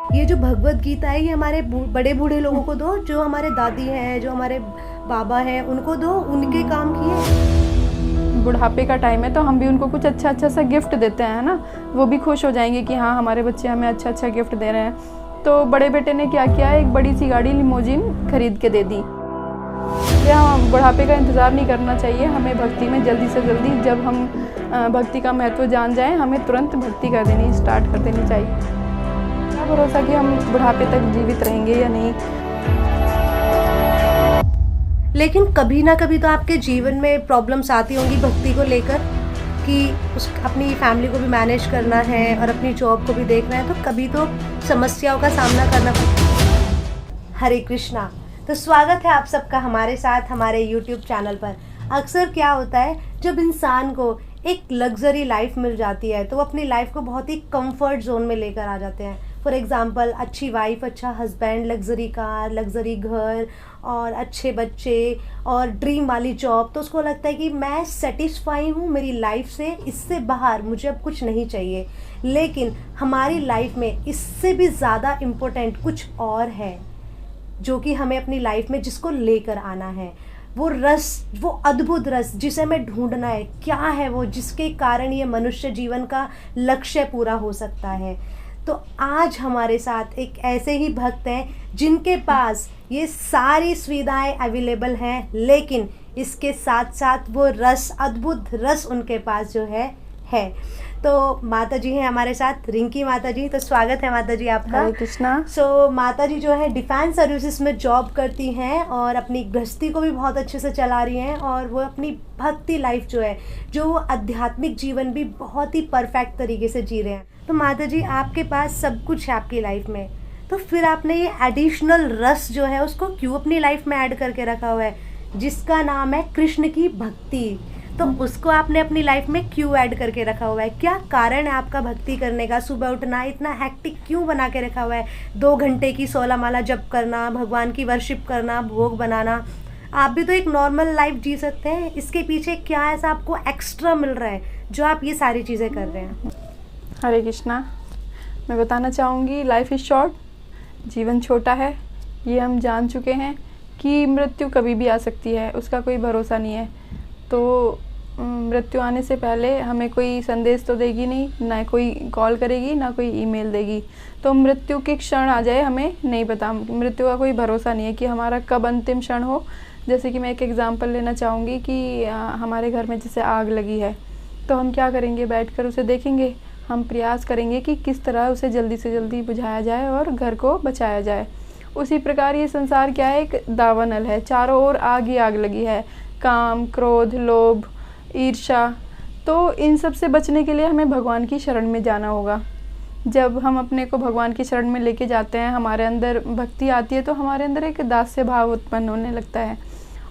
ये जो भगवत गीता है ये हमारे बड़े बूढ़े लोगों को दो, जो हमारे दादी हैं, जो हमारे बाबा हैं, उनको दो, उनके काम किए। बुढ़ापे का टाइम है तो हम भी उनको कुछ अच्छा अच्छा सा गिफ्ट देते हैं ना, वो भी खुश हो जाएंगे कि हाँ हमारे बच्चे हमें अच्छा अच्छा गिफ्ट दे रहे हैं। तो बड़े बेटे ने क्या किया, एक बड़ी सी गाड़ी लिमोजिन खरीद के दे दी। या बुढ़ापे का इंतज़ार नहीं करना चाहिए, हमें भक्ति में जल्दी से जल्दी, जब हम भक्ति का महत्व जान जाएं, हमें तुरंत भक्ति कर देनी स्टार्ट कर देनी चाहिए। क्या भरोसा कि हम बुढ़ापे तक जीवित रहेंगे या नहीं। लेकिन कभी ना कभी तो आपके जीवन में प्रॉब्लम्स आती होंगी भक्ति को लेकर, कि अपनी फैमिली को भी मैनेज करना है और अपनी जॉब को भी देखना है, तो कभी तो समस्याओं का सामना करना पड़ता। हरे कृष्णा। तो स्वागत है आप सबका हमारे साथ हमारे YouTube चैनल पर। अक्सर क्या होता है, जब इंसान को एक लग्जरी लाइफ मिल जाती है तो वो अपनी लाइफ को बहुत ही कंफर्ट जोन में लेकर आ जाते हैं। फॉर एग्ज़ाम्पल, अच्छी वाइफ, अच्छा हस्बैंड, लग्जरी कार, लग्जरी घर और अच्छे बच्चे और ड्रीम वाली जॉब। तो उसको लगता है कि मैं सेटिस्फाई हूँ मेरी लाइफ से, इससे बाहर मुझे अब कुछ नहीं चाहिए। लेकिन हमारी लाइफ में इससे भी ज़्यादा इम्पोर्टेंट कुछ और है जो कि हमें अपनी लाइफ में जिसको लेकर आना है। वो रस, वो अद्भुत रस जिसे हमें ढूंढना है, क्या है वो जिसके कारण ये मनुष्य जीवन का लक्ष्य पूरा हो सकता है। तो आज हमारे साथ एक ऐसे ही भक्त हैं जिनके पास ये सारी सुविधाएं अवेलेबल हैं, लेकिन इसके साथ साथ वो रस, अद्भुत रस उनके पास जो है। तो माता जी हैं हमारे साथ, रिंकी माता जी। तो स्वागत है माता जी आपका। हरे कृष्णा। सो माता जी जो है डिफेंस सर्विसेज में जॉब करती हैं और अपनी गृहस्थी को भी बहुत अच्छे से चला रही हैं, और वो अपनी भक्ति लाइफ जो है, जो आध्यात्मिक जीवन भी बहुत ही परफेक्ट तरीके से जी रहे हैं। तो माता जी, आपके पास सब कुछ है आपकी लाइफ में, तो फिर आपने ये एडिशनल रस जो है उसको क्यों अपनी लाइफ में ऐड करके रखा हुआ है, जिसका नाम है कृष्ण की भक्ति। तो उसको आपने अपनी लाइफ में क्यों ऐड करके रखा हुआ है? क्या कारण है आपका भक्ति करने का? सुबह उठना इतना हेक्टिक क्यों बना के रखा हुआ है? 2 घंटे की 16 माला जप करना, भगवान की वर्शिप करना, भोग बनाना। आप भी तो एक नॉर्मल लाइफ जी सकते हैं, इसके पीछे क्या ऐसा आपको एक्स्ट्रा मिल रहा है जो आप ये सारी चीज़ें कर रहे हैं? हरे कृष्णा। मैं बताना चाहूँगी, लाइफ इज़ शॉर्ट, जीवन छोटा है। ये हम जान चुके हैं कि मृत्यु कभी भी आ सकती है, उसका कोई भरोसा नहीं है। तो मृत्यु आने से पहले हमें कोई संदेश तो देगी नहीं, ना कोई कॉल करेगी, ना कोई ईमेल देगी। तो मृत्यु के क्षण आ जाए हमें नहीं पता, मृत्यु का कोई भरोसा नहीं है कि हमारा कब अंतिम क्षण हो। जैसे कि मैं एक एग्जांपल लेना चाहूँगी कि हमारे घर में जैसे आग लगी है, तो हम क्या करेंगे, बैठकर उसे देखेंगे, हम प्रयास करेंगे कि किस तरह उसे जल्दी से जल्दी बुझाया जाए और घर को बचाया जाए। उसी प्रकार ये संसार क्या है, एक दावानल है, चारों ओर आग ही आग लगी है। काम, क्रोध, लोभ, ईर्ष्या। तो इन सब से बचने के लिए हमें भगवान की शरण में जाना होगा। जब हम अपने को भगवान की शरण में लेके जाते हैं, हमारे अंदर भक्ति आती है, तो हमारे अंदर एक दास्य भाव उत्पन्न होने लगता है।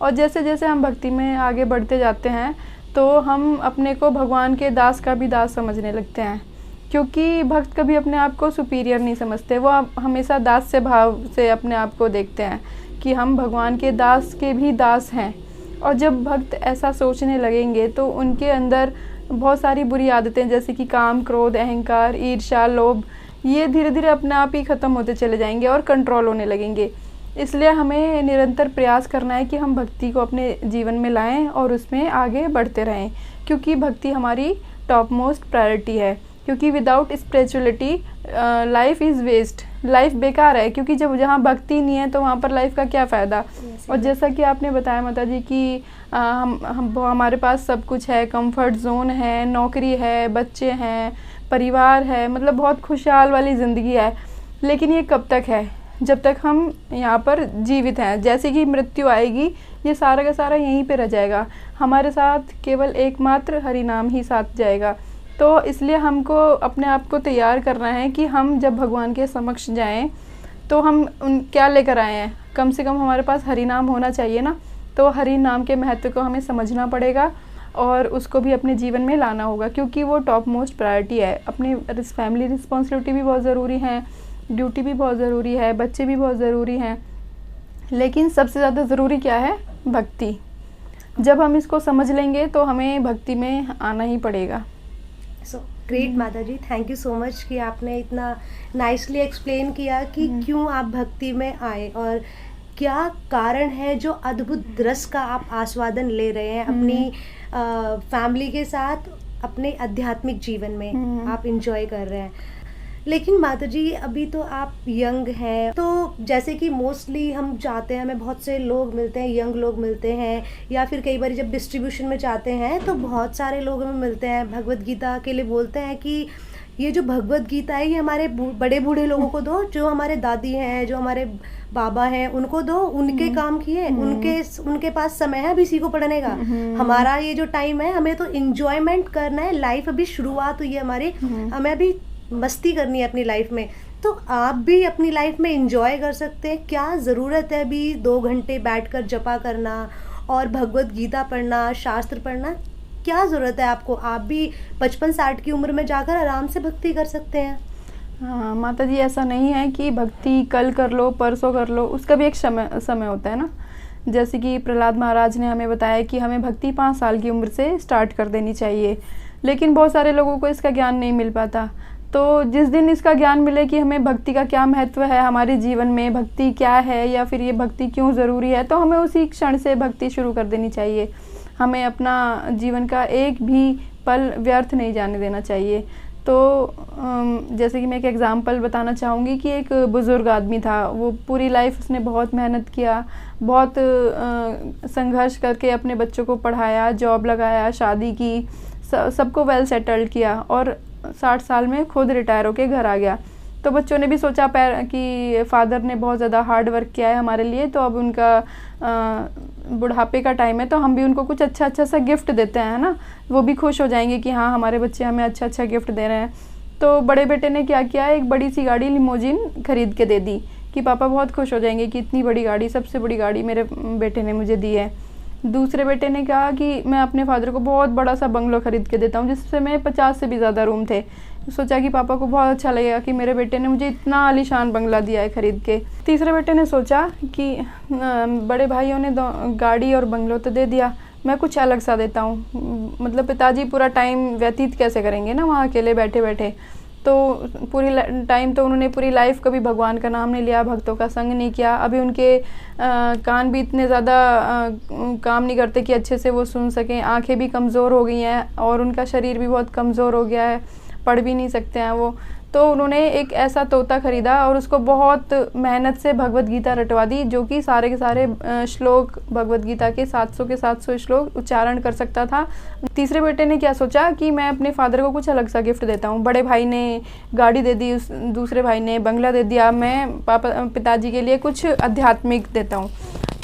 और जैसे जैसे हम भक्ति में आगे बढ़ते जाते हैं, तो हम अपने को भगवान के दास का भी दास समझने लगते हैं। क्योंकि भक्त कभी अपने आप को सुपीरियर नहीं समझते, वो हमेशा दास्य भाव से अपने आप को देखते हैं कि हम भगवान के दास के भी दास हैं। और जब भक्त ऐसा सोचने लगेंगे तो उनके अंदर बहुत सारी बुरी आदतें, जैसे कि काम, क्रोध, अहंकार, ईर्ष्या, लोभ, ये धीरे धीरे अपने आप ही ख़त्म होते चले जाएंगे और कंट्रोल होने लगेंगे। इसलिए हमें निरंतर प्रयास करना है कि हम भक्ति को अपने जीवन में लाएं और उसमें आगे बढ़ते रहें, क्योंकि भक्ति हमारी टॉप मोस्ट प्रायोरिटी है। क्योंकि without spirituality life is waste, life बेकार है। क्योंकि जब जहाँ भक्ति नहीं है तो वहाँ पर लाइफ का क्या फ़ायदा। और जैसा कि आपने बताया माता जी कि हमारे पास सब कुछ है, कंफर्ट जोन है, नौकरी है, बच्चे हैं, परिवार है, मतलब बहुत खुशहाल वाली ज़िंदगी है। लेकिन ये कब तक है? जब तक हम यहाँ पर जीवित हैं। जैसे कि मृत्यु आएगी, ये सारा का सारा यहीं पे रह जाएगा, हमारे साथ केवल एकमात्र हरि नाम ही साथ जाएगा। तो इसलिए हमको अपने आप को तैयार करना है कि हम जब भगवान के समक्ष जाएं तो हम क्या लेकर आए हैं, कम से कम हमारे पास हरि नाम होना चाहिए ना। तो हरि नाम के महत्व को हमें समझना पड़ेगा और उसको भी अपने जीवन में लाना होगा, क्योंकि वो टॉप मोस्ट प्रायोरिटी है। अपनी फैमिली रिस्पॉन्सिबिलिटी भी बहुत ज़रूरी है, ड्यूटी भी बहुत ज़रूरी है, बच्चे भी बहुत ज़रूरी हैं, लेकिन सबसे ज़्यादा ज़रूरी क्या है? भक्ति। जब हम इसको समझ लेंगे तो हमें भक्ति में आना ही पड़ेगा। ग्रेट माता जी, थैंक यू सो मच कि आपने इतना नाइसली एक्सप्लेन किया कि क्यों आप भक्ति में आए और क्या कारण है जो अद्भुत रस का आप आस्वादन ले रहे हैं अपनी फैमिली के साथ, अपने आध्यात्मिक जीवन में आप इंजॉय कर रहे हैं। लेकिन माता जी अभी तो आप यंग हैं, तो जैसे कि मोस्टली हम जाते हैं, हमें बहुत से लोग मिलते हैं, यंग लोग मिलते हैं, या फिर कई बार जब डिस्ट्रीब्यूशन में जाते हैं तो बहुत सारे लोग हमें मिलते हैं, भगवत गीता के लिए बोलते हैं कि ये जो भगवत गीता है ये हमारे बड़े बूढ़े लोगों को दो, जो हमारे दादी हैं, जो हमारे बाबा हैं, उनको दो, उनके काम किए, उनके पास समय है अभी इसी को पढ़ने का। हमारा ये जो टाइम है हमें तो इंजॉयमेंट करना है, लाइफ अभी शुरुआत हुई है हमारी, हमें अभी मस्ती करनी है अपनी लाइफ में। तो आप भी अपनी लाइफ में इंजॉय कर सकते हैं, क्या ज़रूरत है अभी 2 घंटे बैठकर जपा करना और भगवत गीता पढ़ना, शास्त्र पढ़ना, क्या ज़रूरत है आपको? आप भी 55-60 की उम्र में जाकर आराम से भक्ति कर सकते हैं। हाँ माता जी, ऐसा नहीं है कि भक्ति कल कर लो, परसों कर लो, उसका भी एक समय होता है ना। जैसे कि प्रहलाद महाराज ने हमें बताया कि हमें भक्ति 5 साल की उम्र से स्टार्ट कर देनी चाहिए, लेकिन बहुत सारे लोगों को इसका ज्ञान नहीं मिल पाता। तो जिस दिन इसका ज्ञान मिले कि हमें भक्ति का क्या महत्व है हमारे जीवन में, भक्ति क्या है या फिर ये भक्ति क्यों ज़रूरी है, तो हमें उसी क्षण से भक्ति शुरू कर देनी चाहिए। हमें अपना जीवन का एक भी पल व्यर्थ नहीं जाने देना चाहिए। तो जैसे कि मैं एक एग्ज़ाम्पल बताना चाहूँगी कि एक बुज़ुर्ग आदमी था, वो पूरी लाइफ उसने बहुत मेहनत किया, बहुत संघर्ष करके अपने बच्चों को पढ़ाया, जॉब लगाया, शादी की, सबको वेल सेटल्ड किया और 60 साल में खुद रिटायर होके घर आ गया। तो बच्चों ने भी सोचा कि फादर ने बहुत ज़्यादा हार्ड वर्क किया है हमारे लिए, तो अब उनका बुढ़ापे का टाइम है तो हम भी उनको कुछ अच्छा सा गिफ्ट देते हैं, है ना। वो भी खुश हो जाएंगे कि हाँ हमारे बच्चे हमें अच्छा गिफ्ट दे रहे हैं। तो बड़े बेटे ने क्या किया, एक बड़ी सी गाड़ी लिमोजिन खरीद के दे दी कि पापा बहुत खुश हो जाएंगे कि इतनी बड़ी गाड़ी, सबसे बड़ी गाड़ी मेरे बेटे ने मुझे दी है। दूसरे बेटे ने कहा कि मैं अपने फादर को बहुत बड़ा सा बंगलो खरीद के देता हूँ, जिसमें 50 से भी ज़्यादा रूम थे। सोचा कि पापा को बहुत अच्छा लगेगा कि मेरे बेटे ने मुझे इतना आलीशान बंगला दिया है खरीद के। तीसरे बेटे ने सोचा कि बड़े भाइयों ने गाड़ी और बंगलो तो दे दिया, मैं कुछ अलग सा देता हूँ। मतलब पिताजी पूरा टाइम व्यतीत कैसे करेंगे ना वहाँ अकेले बैठे बैठे। तो पूरी टाइम तो उन्होंने पूरी लाइफ कभी भगवान का नाम नहीं लिया, भक्तों का संग नहीं किया। अभी उनके कान भी इतने ज़्यादा काम नहीं करते कि अच्छे से वो सुन सकें, आंखें भी कमज़ोर हो गई हैं और उनका शरीर भी बहुत कमज़ोर हो गया है, पढ़ भी नहीं सकते हैं वो। तो उन्होंने एक ऐसा तोता ख़रीदा और उसको बहुत मेहनत से भगवत गीता रटवा दी, जो कि सारे के सारे श्लोक भगवत गीता के 700 के 700 श्लोक उच्चारण कर सकता था। तीसरे बेटे ने क्या सोचा कि मैं अपने फादर को कुछ अलग सा गिफ्ट देता हूँ। बड़े भाई ने गाड़ी दे दी, दूसरे भाई ने बंगला दे दिया, मैं पिताजी के लिए कुछ आध्यात्मिक देता हूँ।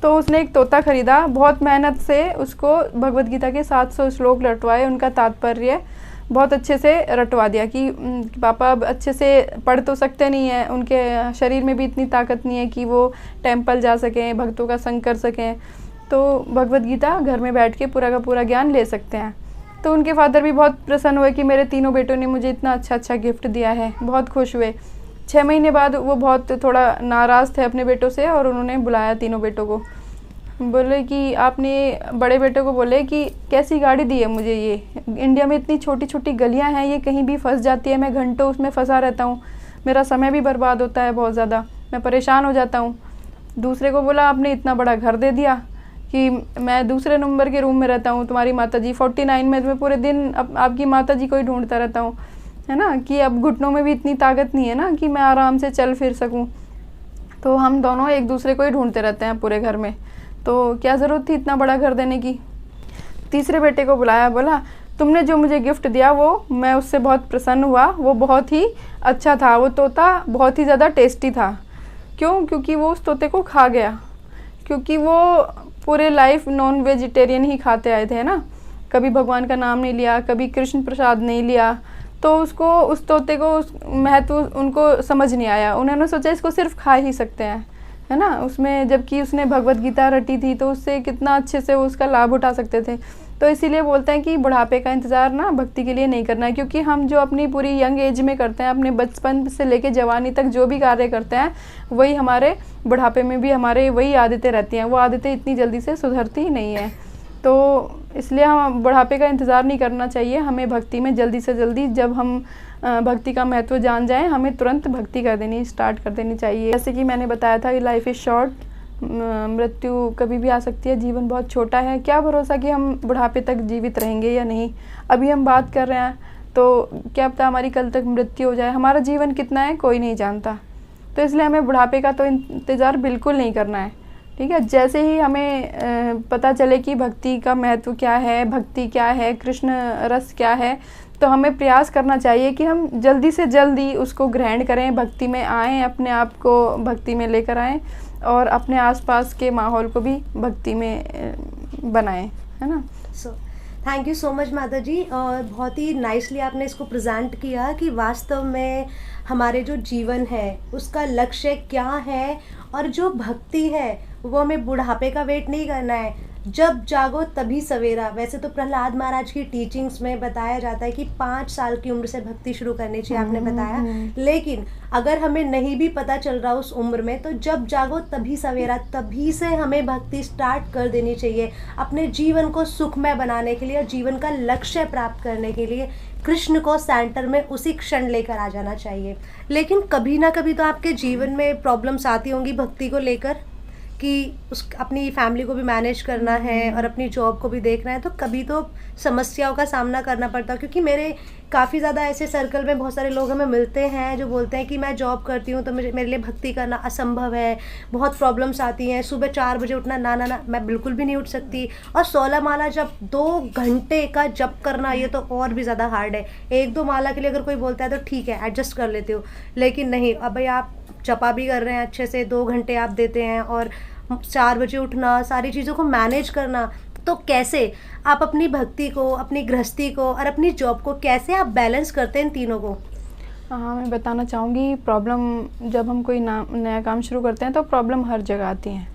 तो उसने एक तोता ख़रीदा, बहुत मेहनत से उसको भगवत गीता के 700 श्लोक रटवाए, उनका तात्पर्य बहुत अच्छे से रटवा दिया कि पापा अब अच्छे से पढ़ तो सकते नहीं हैं, उनके शरीर में भी इतनी ताकत नहीं है कि वो टेंपल जा सकें, भक्तों का संग कर सकें, तो भगवत गीता घर में बैठ के पूरा का पूरा ज्ञान ले सकते हैं। तो उनके फादर भी बहुत प्रसन्न हुए कि मेरे तीनों बेटों ने मुझे इतना अच्छा गिफ्ट दिया है, बहुत खुश हुए। 6 महीने बाद वो बहुत थोड़ा नाराज़ थे अपने बेटों से और उन्होंने बुलाया तीनों बेटों को, बोले कि आपने बड़े बेटे को बोले कि कैसी गाड़ी दी है मुझे, ये इंडिया में इतनी छोटी छोटी गलियां हैं, ये कहीं भी फंस जाती है, मैं घंटों उसमें फंसा रहता हूँ, मेरा समय भी बर्बाद होता है बहुत ज़्यादा, मैं परेशान हो जाता हूँ। दूसरे को बोला आपने इतना बड़ा घर दे दिया कि मैं दूसरे नंबर के रूम में रहता हूँ, तुम्हारी माता जी 49 में मैं पूरे दिन आपकी माता जी को ही ढूंढता रहता हूँ, है ना, कि अब घुटनों में भी इतनी ताकत नहीं है ना कि मैं आराम से चल फिर सकूँ। तो हम दोनों एक दूसरे को ही ढूंढते रहते हैं पूरे घर में, तो क्या ज़रूरत थी इतना बड़ा घर देने की। तीसरे बेटे को बुलाया, बोला तुमने जो मुझे गिफ्ट दिया वो मैं उससे बहुत प्रसन्न हुआ, वो बहुत ही अच्छा था, वो तोता बहुत ही ज़्यादा टेस्टी था। क्यों? क्योंकि वो उस तोते को खा गया, क्योंकि वो पूरे लाइफ नॉन वेजिटेरियन ही खाते आए थे ना, कभी भगवान का नाम नहीं लिया, कभी कृष्ण प्रसाद नहीं लिया, तो उसको उस तोते को उस महत्व उनको समझ नहीं आया। उन्होंने सोचा इसको सिर्फ खा ही सकते हैं, है ना, उसमें जबकि उसने भगवत गीता रटी थी तो उससे कितना अच्छे से वो उसका लाभ उठा सकते थे। तो इसीलिए बोलते हैं कि बुढ़ापे का इंतज़ार ना भक्ति के लिए नहीं करना है, क्योंकि हम जो अपनी पूरी यंग एज में करते हैं, अपने बचपन से लेके जवानी तक जो भी कार्य करते हैं, वही हमारे बुढ़ापे में भी हमारे वही आदतें रहती हैं, वो आदतें इतनी जल्दी से सुधरती ही नहीं हैं। तो इसलिए हम बुढ़ापे का इंतज़ार नहीं करना चाहिए। हमें भक्ति में जल्दी से जल्दी, जब हम भक्ति का महत्व जान जाएं, हमें तुरंत भक्ति कर देनी स्टार्ट कर देनी चाहिए। जैसे कि मैंने बताया था कि लाइफ इज़ शॉर्ट, मृत्यु कभी भी आ सकती है, जीवन बहुत छोटा है। क्या भरोसा कि हम बुढ़ापे तक जीवित रहेंगे या नहीं। अभी हम बात कर रहे हैं तो क्या पता हमारी कल तक मृत्यु हो जाए। हमारा जीवन कितना है कोई नहीं जानता, तो इसलिए हमें बुढ़ापे का तो इंतज़ार बिल्कुल नहीं करना है। ठीक है, जैसे ही हमें पता चले कि भक्ति का महत्व क्या है, भक्ति क्या है, कृष्ण रस क्या है, तो हमें प्रयास करना चाहिए कि हम जल्दी से जल्दी उसको ग्रहण करें, भक्ति में आएँ, अपने आप को भक्ति में लेकर आएँ और अपने आसपास के माहौल को भी भक्ति में बनाएं, है ना। थैंक यू सो मच माता जी, और बहुत ही नाइसली आपने इसको प्रेजेंट किया कि वास्तव में हमारे जो जीवन है उसका लक्ष्य क्या है, और जो भक्ति है वो हमें बुढ़ापे का वेट नहीं करना है, जब जागो तभी सवेरा। वैसे तो प्रहलाद महाराज की टीचिंग्स में बताया जाता है कि 5 साल की उम्र से भक्ति शुरू करनी चाहिए, आपने बताया। लेकिन अगर हमें नहीं भी पता चल रहा उस उम्र में, तो जब जागो तभी सवेरा, तभी से हमें भक्ति स्टार्ट कर देनी चाहिए, अपने जीवन को सुखमय बनाने के लिए और जीवन का लक्ष्य प्राप्त करने के लिए कृष्ण को सेंटर में उसी क्षण लेकर आ जाना चाहिए। लेकिन कभी ना कभी तो आपके जीवन में प्रॉब्लम्स आती होंगी भक्ति को लेकर, कि उस अपनी फैमिली को भी मैनेज करना है और अपनी जॉब को भी देखना है, तो कभी तो समस्याओं का सामना करना पड़ता है। क्योंकि मेरे काफ़ी ज़्यादा ऐसे सर्कल में बहुत सारे लोग हमें मिलते हैं जो बोलते हैं कि मैं जॉब करती हूँ तो मेरे लिए भक्ति करना असंभव है, बहुत प्रॉब्लम्स आती हैं, सुबह 4 बजे उठना, ना मैं बिल्कुल भी नहीं उठ सकती, और 16 माला जब 2 घंटे का जप करना, ये तो और भी ज़्यादा हार्ड है। 1-2 माला के लिए अगर कोई बोलता है तो ठीक है, एडजस्ट कर लेते हो, लेकिन नहीं, अब भाई आप जपा भी कर रहे हैं अच्छे से, 2 घंटे आप देते हैं और 4 बजे उठना, सारी चीज़ों को मैनेज करना, तो कैसे आप अपनी भक्ति को, अपनी गृहस्थी को और अपनी जॉब को कैसे आप बैलेंस करते हैं इन तीनों को? हाँ, मैं बताना चाहूँगी, प्रॉब्लम जब हम कोई नया काम शुरू करते हैं तो प्रॉब्लम हर जगह आती हैं,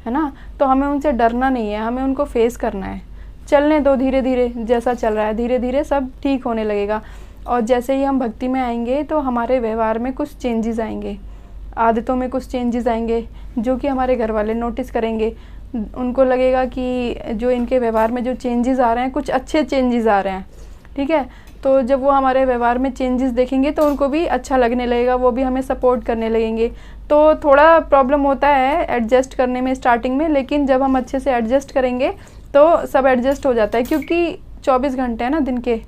है ना। तो हमें उनसे डरना नहीं है, हमें उनको फेस करना है। चलने दो धीरे धीरे, जैसा चल रहा है धीरे धीरे सब ठीक होने लगेगा। और जैसे ही हम भक्ति में आएंगे तो हमारे व्यवहार में कुछ चेंजेस आएंगे, आदतों में कुछ चेंजेस आएंगे, जो कि हमारे घर वाले नोटिस करेंगे। उनको लगेगा कि जो इनके व्यवहार में जो चेंजेस आ रहे हैं, कुछ अच्छे चेंजेस आ रहे हैं। ठीक है, तो जब वो हमारे व्यवहार में चेंजेस देखेंगे तो उनको भी अच्छा लगने लगेगा, वो भी हमें सपोर्ट करने लगेंगे। तो थोड़ा प्रॉब्लम होता है एडजस्ट करने में स्टार्टिंग में, लेकिन जब हम अच्छे से एडजस्ट करेंगे तो सब एडजस्ट हो जाता है। क्योंकि 24 घंटे हैं ना, दिन के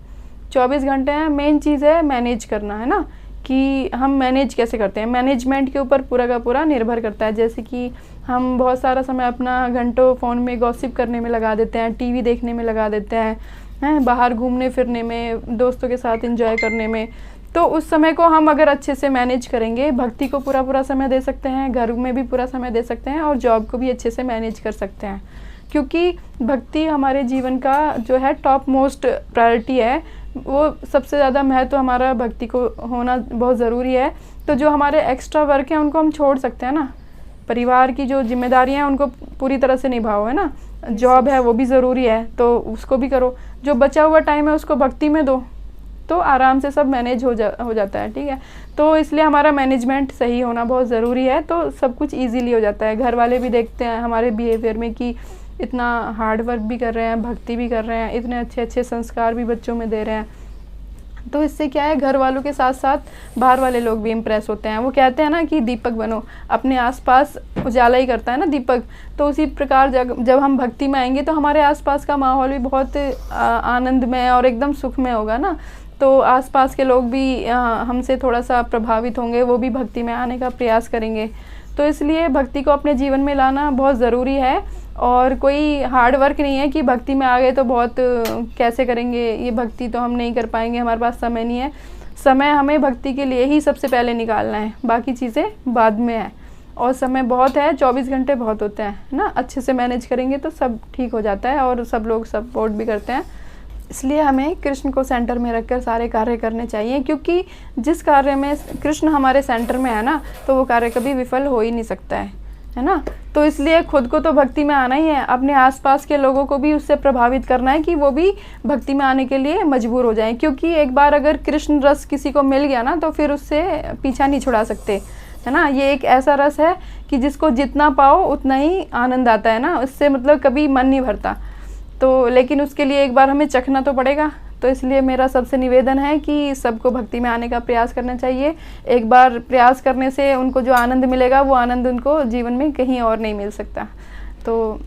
24 घंटे हैं। मेन चीज़ है मैनेज करना, है ना, कि हम मैनेज कैसे करते हैं। मैनेजमेंट के ऊपर पूरा का पूरा निर्भर करता है। जैसे कि हम बहुत सारा समय अपना घंटों फ़ोन में गॉसिप करने में लगा देते हैं, टीवी देखने में लगा देते हैं, बाहर घूमने फिरने में, दोस्तों के साथ एंजॉय करने में। तो उस समय को हम अगर अच्छे से मैनेज करेंगे, भक्ति को पूरा समय दे सकते हैं, घर में भी पूरा समय दे सकते हैं और जॉब को भी अच्छे से मैनेज कर सकते हैं। क्योंकि भक्ति हमारे जीवन का जो है टॉप मोस्ट प्रायोरिटी है, वो सबसे ज़्यादा महत्व हमारा भक्ति को होना बहुत ज़रूरी है। तो जो हमारे एक्स्ट्रा वर्क हैं उनको हम छोड़ सकते हैं ना, परिवार की जो जिम्मेदारियां हैं उनको पूरी तरह से निभाओ, है ना। जॉब है वो भी ज़रूरी है तो उसको भी करो, जो बचा हुआ टाइम है उसको भक्ति में दो, तो आराम से सब मैनेज हो जाता है। ठीक है, तो इसलिए हमारा मैनेजमेंट सही होना बहुत ज़रूरी है, तो सब कुछ ईजीली हो जाता है। घर वाले भी देखते हैं हमारे बिहेवियर में कि इतना हार्ड वर्क भी कर रहे हैं, भक्ति भी कर रहे हैं, इतने अच्छे अच्छे संस्कार भी बच्चों में दे रहे हैं। तो इससे क्या है, घर वालों के साथ साथ बाहर वाले लोग भी इम्प्रेस होते हैं। वो कहते हैं ना कि दीपक बनो, अपने आसपास उजाला ही करता है ना दीपक। तो उसी प्रकार जब हम भक्ति में आएंगे तो हमारे आसपास का माहौल भी बहुत आनंदमय और एकदम सुखमय होगा ना। तो आसपास के लोग भी हमसे थोड़ा सा प्रभावित होंगे, वो भी भक्ति में आने का प्रयास करेंगे। तो इसलिए भक्ति को अपने जीवन में लाना बहुत ज़रूरी है, और कोई हार्ड वर्क नहीं है कि भक्ति में आ गए तो बहुत कैसे करेंगे, ये भक्ति तो हम नहीं कर पाएंगे, हमारे पास समय नहीं है। समय हमें भक्ति के लिए ही सबसे पहले निकालना है, बाकी चीज़ें बाद में है। और समय बहुत है, 24 घंटे बहुत होते हैं ना, अच्छे से मैनेज करेंगे तो सब ठीक हो जाता है और सब लोग सपोर्ट भी करते हैं। इसलिए हमें कृष्ण को सेंटर में रखकर सारे कार्य करने चाहिए, क्योंकि जिस कार्य में कृष्ण हमारे सेंटर में है ना, तो वो कार्य कभी विफल हो ही नहीं सकता है ना। तो इसलिए खुद को तो भक्ति में आना ही है, अपने आसपास के लोगों को भी उससे प्रभावित करना है कि वो भी भक्ति में आने के लिए मजबूर हो जाएं। क्योंकि एक बार अगर कृष्ण रस किसी को मिल गया ना, तो फिर उससे पीछा नहीं छुड़ा सकते, है ना। ये एक ऐसा रस है कि जिसको जितना पाओ उतना ही आनंद आता है ना, उससे मतलब कभी मन नहीं भरता। तो लेकिन उसके लिए एक बार हमें चखना तो पड़ेगा। तो इसलिए मेरा सबसे निवेदन है कि सबको भक्ति में आने का प्रयास करना चाहिए। एक बार प्रयास करने से उनको जो आनंद मिलेगा वो आनंद उनको जीवन में कहीं और नहीं मिल सकता। तो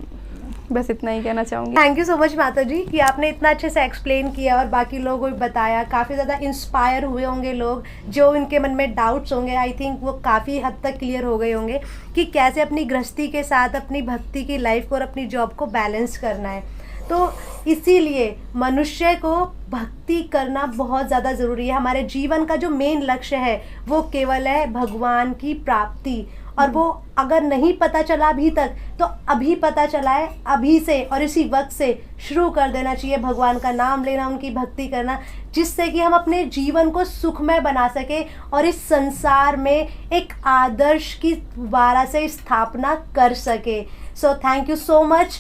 बस इतना ही कहना चाहूँगी। थैंक यू सो मच माता जी कि आपने इतना अच्छे से एक्सप्लेन किया और बाकी लोगों को भी बताया। काफ़ी ज़्यादा इंस्पायर हुए होंगे लोग, जो इनके मन में डाउट्स होंगे आई थिंक वो काफ़ी हद तक क्लियर हो गए होंगे कि कैसे अपनी गृहस्थी के साथ अपनी भक्ति की लाइफ को और अपनी जॉब को बैलेंस करना है। तो इसीलिए मनुष्य को भक्ति करना बहुत ज़्यादा ज़रूरी है। हमारे जीवन का जो मेन लक्ष्य है वो केवल है भगवान की प्राप्ति, और वो अगर नहीं पता चला अभी तक तो अभी पता चला है, अभी से और इसी वक्त से शुरू कर देना चाहिए भगवान का नाम लेना, उनकी भक्ति करना, जिससे कि हम अपने जीवन को सुखमय बना सके और इस संसार में एक आदर्श की दोबारा से स्थापना कर सके। So thank you so much